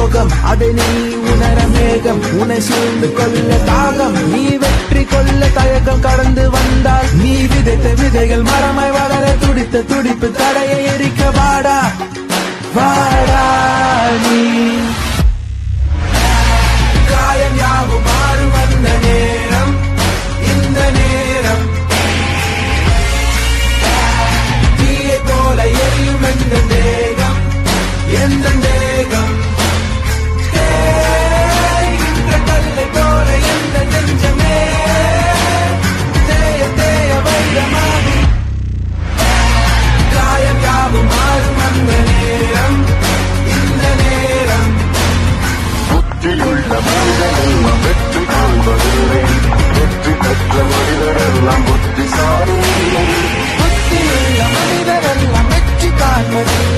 சோகம் அதை நீ உணர மேகம் உன்னை சூழ்ந்து கொள்ள தாகம் நீ வெற்றி கொள்ள தயக்கம் கடந்து வந்தால் நீ விதைத்த விதைகள் மரமாய் வளர துடித்த துடிப்பு தடையை எரிக்க வாடா வாடா நீ காயம் யாவும் மாறும் அந்த நேரம் இந்த நேரம் தீயை போல எரியும் எந்த தேகம் எந்த தேகம் தேய்கின்ற கல்லை போல எந்த நெஞ்சமே தேய தேய வைரமாகி காயம் யாவும் மாறும் அந்த நேரம் இந்த நேரம் புத்தியுள்ள மனிதனெல்லாம் வெற்றி காண்பதில்லை வெற்றி பெற்ற மனிதரெல்லாம் புத்திசாலி புத்தியுள்ள மனிதரெல்லாம் வெற்றி காண்பதில்லை